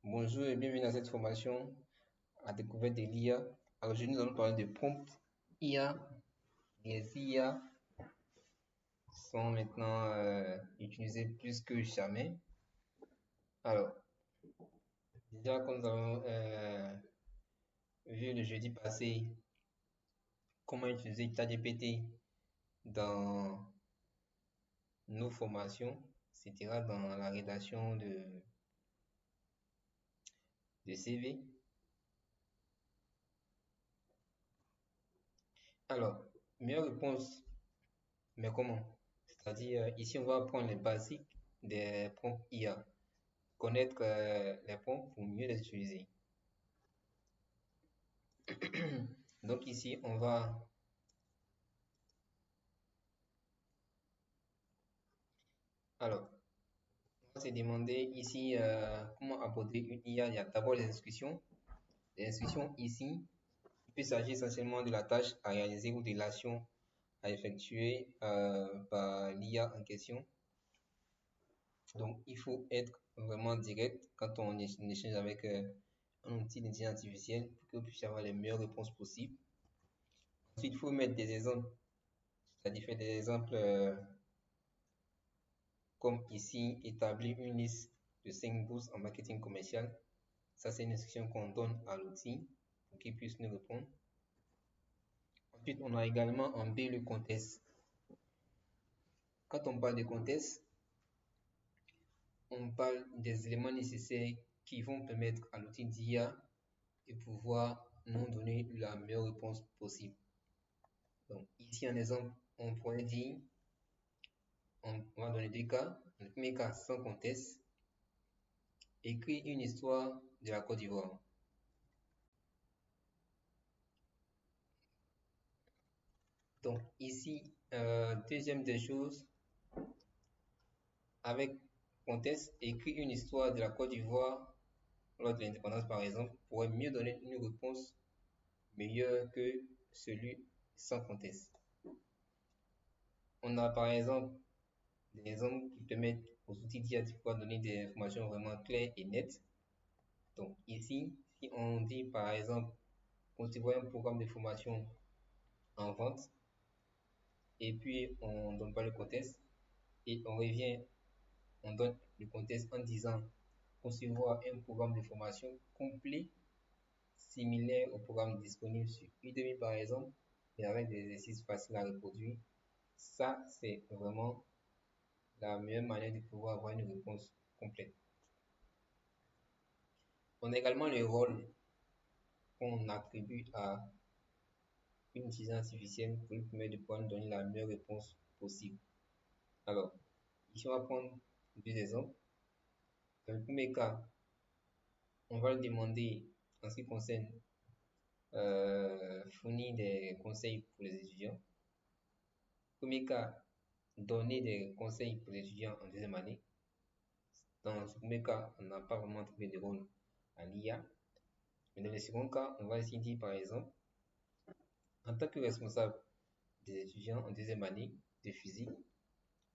Bonjour et bienvenue dans cette formation à découverte de l'IA. Alors aujourd'hui, nous allons parler de prompt IA. Les IA sont maintenant utilisées plus que jamais. Alors, déjà, comme nous avons vu le jeudi passé, comment utiliser ChatGPT dans nos formations, etc., dans la rédaction de CV. Alors, meilleure réponse, mais comment? C'est-à-dire, ici, on va apprendre les basiques des prompts IA. Connaître les prompts pour mieux les utiliser. Donc ici, alors, on va se demander ici comment aborder une IA. Il y a d'abord les instructions. Les instructions ici, il peut s'agir essentiellement de la tâche à réaliser ou de l'action à effectuer par l'IA en question. Donc, il faut être vraiment direct quand on échange avec un outil d'intelligence artificielle pour que vous puissiez avoir les meilleures réponses possibles. Ensuite, il faut mettre des exemples, c'est-à-dire faire des exemples comme ici, établir une liste de 5 boosts en marketing commercial. Ça, c'est une instruction qu'on donne à l'outil pour qu'il puisse nous répondre. Ensuite, on a également en B le contexte. Quand on parle de contexte, on parle des éléments nécessaires qui vont permettre à l'outil d'IA de pouvoir nous donner la meilleure réponse possible. Donc, ici, un exemple, on pourrait dire, on va donner deux cas. Dans le premier cas, sans contexte, écrit une histoire de la Côte d'Ivoire. Donc ici, deuxième des choses, avec contexte, écrit une histoire de la Côte d'Ivoire lors de l'indépendance par exemple, pourrait mieux donner une réponse meilleure que celui sans contexte. On a par exemple des exemples qui permettent aux outils d'IA de pouvoir donner des informations vraiment claires et nettes. Donc ici, si on dit par exemple, concevoir un programme de formation en vente, et puis on ne donne pas le contexte, et on revient, on donne le contexte en disant concevoir un programme de formation complet, similaire au programme disponible sur Udemy par exemple, et avec des exercices faciles à reproduire. Ça, c'est vraiment la meilleure manière de pouvoir avoir une réponse complète. On a également le rôle qu'on attribue à une intelligence artificielle pour lui permettre de pouvoir nous donner la meilleure réponse possible. Alors, ici, on va prendre deux exemples. Dans le premier cas, on va le demander en ce qui concerne fournir des conseils pour les étudiants. Premier cas, donner des conseils pour les étudiants en deuxième année. Dans ce premier cas, on n'a pas vraiment trouvé de rôle à l'IA. Mais dans le second cas, on va ici dire par exemple, en tant que responsable des étudiants en deuxième année de physique,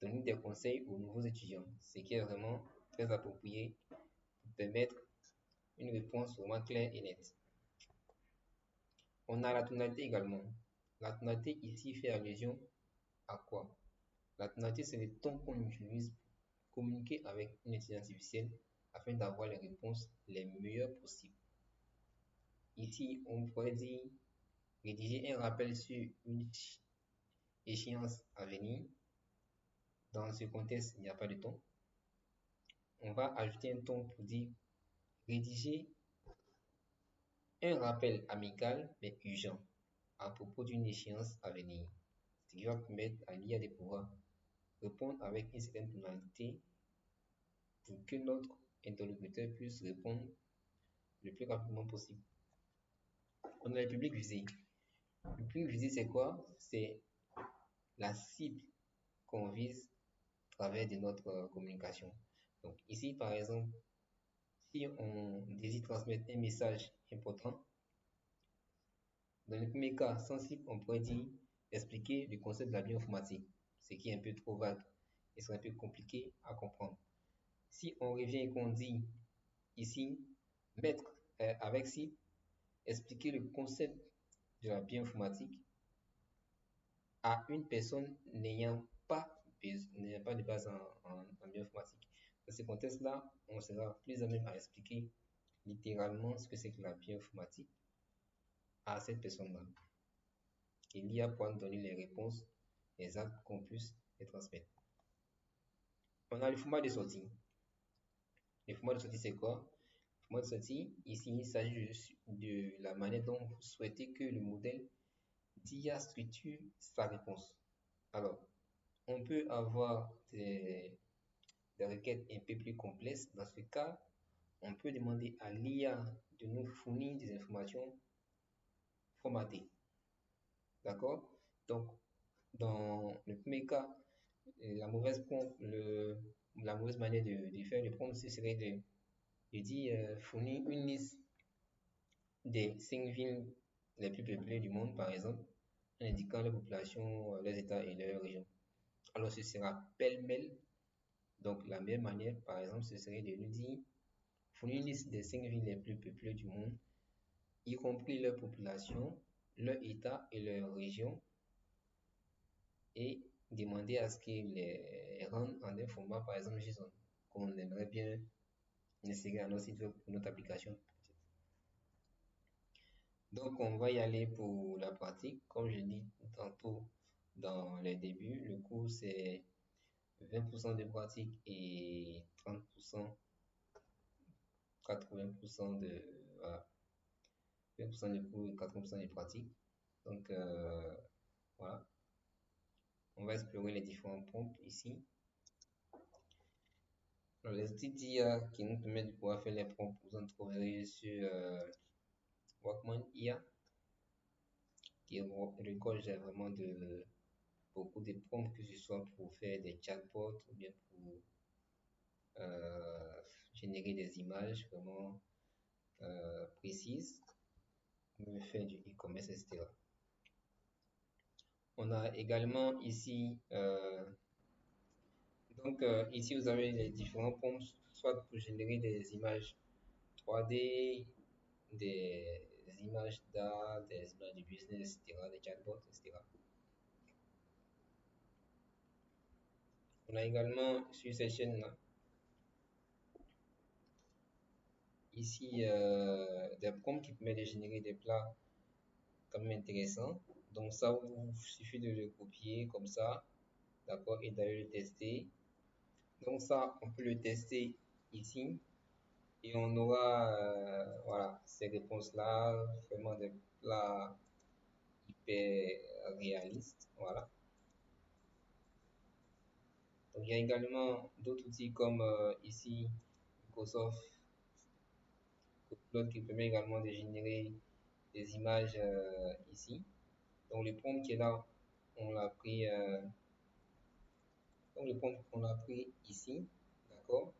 donner des conseils aux nouveaux étudiants, ce qui est vraiment très approprié pour permettre une réponse vraiment claire et nette. On a la tonalité également. La tonalité ici fait allusion à quoi? La tonalité, c'est le ton qu'on utilise pour communiquer avec une intelligence artificielle afin d'avoir les réponses les meilleures possibles. Ici, on pourrait dire rédiger un rappel sur une échéance à venir. Dans ce contexte, il n'y a pas de ton. On va ajouter un ton pour dire rédiger un rappel amical mais urgent à propos d'une échéance à venir. Ce qui va permettre à l'IA de pouvoir répondre avec une certaine tonalité pour que notre interlocuteur puisse répondre le plus rapidement possible. On a le public visé. Le public visé, c'est quoi? C'est la cible qu'on vise à travers de notre communication. Donc ici, par exemple, si on désire transmettre un message important, dans le premier cas, sans cible, on pourrait dire expliquer le concept de la bioinformatique, ce qui est un peu trop vague et serait un peu compliqué à comprendre. Si on revient et qu'on dit ici, mettre avec si expliquer le concept de la bioinformatique à une personne n'ayant pas de base en bioinformatique. Dans ce contexte-là, on sera plus à même à expliquer littéralement ce que c'est que la bioinformatique à cette personne-là. Et l'IA pourra nous donner les réponses exactes qu'on puisse les transmettre. On a le format de sortie. Le format de sortie, c'est quoi? Le format de sortie, ici, il s'agit de la manière dont vous souhaitez que le modèle d'IA structure sa réponse. Alors, on peut avoir des requêtes un peu plus complexes. Dans ce cas, on peut demander à l'IA de nous fournir des informations formatées. D'accord? Donc, dans le premier cas, la mauvaise la mauvaise manière de faire le prompt, ce serait de dire fournir une liste des 5 villes les plus peuplées du monde, par exemple, en indiquant leur population, leurs états et leurs régions. Alors, ce sera pêle-mêle. Donc, la meilleure manière, par exemple, ce serait de nous dire fournir une liste des 5 villes les plus peuplées du monde, y compris leur population, leur état et leur région, et demander à ce qu'ils les rendent en un format, par exemple, JSON, qu'on aimerait bien insérer à notre site web pour notre application. Donc, on va y aller pour la pratique. Comme je dis tantôt dans les débuts, le cours c'est 20% de pratique et 30%, 80% de, voilà, 20% de cours et 80% de pratique. Donc, voilà. On va explorer les différents prompts ici. Alors, les outils d'IA qui nous permettent de pouvoir faire les prompts, vous en trouverez sur Workman IA, qui regorge vraiment de beaucoup de prompts, que ce soit pour faire des chatbots ou bien pour générer des images vraiment précises, faire du e-commerce, etc. On a également ici, ici vous avez les différents prompts, soit pour générer des images 3D, des images d'art, des images de business, etc., des chatbots, etc. On a également sur cette chaîne-là, ici, des prompts qui permettent de générer des plats quand même intéressants. Donc ça, il suffit de le copier comme ça, d'accord, et d'aller le tester. Donc ça, on peut le tester ici et on aura, voilà, ces réponses-là, vraiment des plats hyper réalistes, voilà. Donc, il y a également d'autres outils comme ici Microsoft Copilot qui permet également de générer des images ici. Donc le prompt qui est là, on l'a pris, donc le prompt on l'a pris ici, d'accord.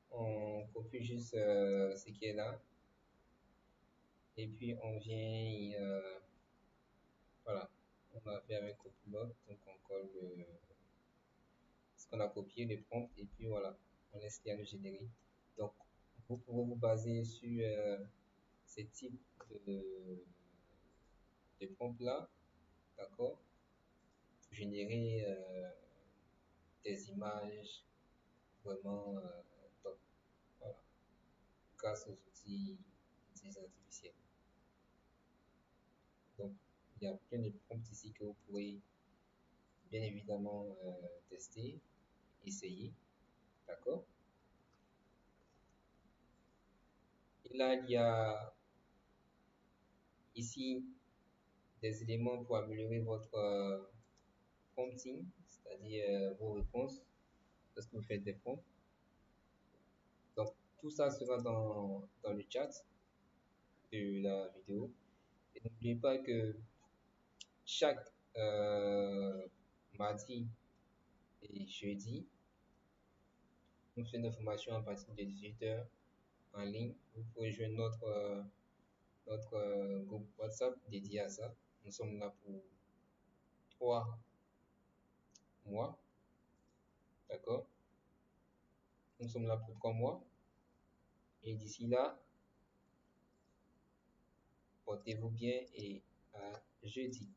On copie juste ce qui est là et puis on vient, voilà, on l'a fait avec Copilot, donc on colle ce qu'on a copié, le prompt et puis voilà, on laisse rien le générer. Donc vous pouvez vous baser sur ces types de prompts là, d'accord, pour générer des images vraiment top, voilà, grâce aux outils d'intelligence artificielle. Donc, il y a plein de prompts ici que vous pourrez bien évidemment tester, essayer, d'accord. Et là, il y a ici des éléments pour améliorer votre prompting, c'est-à-dire vos réponses lorsque vous faites des prompts. Donc, tout ça sera dans le chat de la vidéo. Et n'oubliez pas que chaque mardi et jeudi, nous faisons une formation à partir de 18h en ligne. Vous pouvez joindre notre groupe WhatsApp dédié à ça. Nous sommes là pour 3 mois, d'accord? Nous sommes là pour 3 mois. Et d'ici là, portez-vous bien et à jeudi.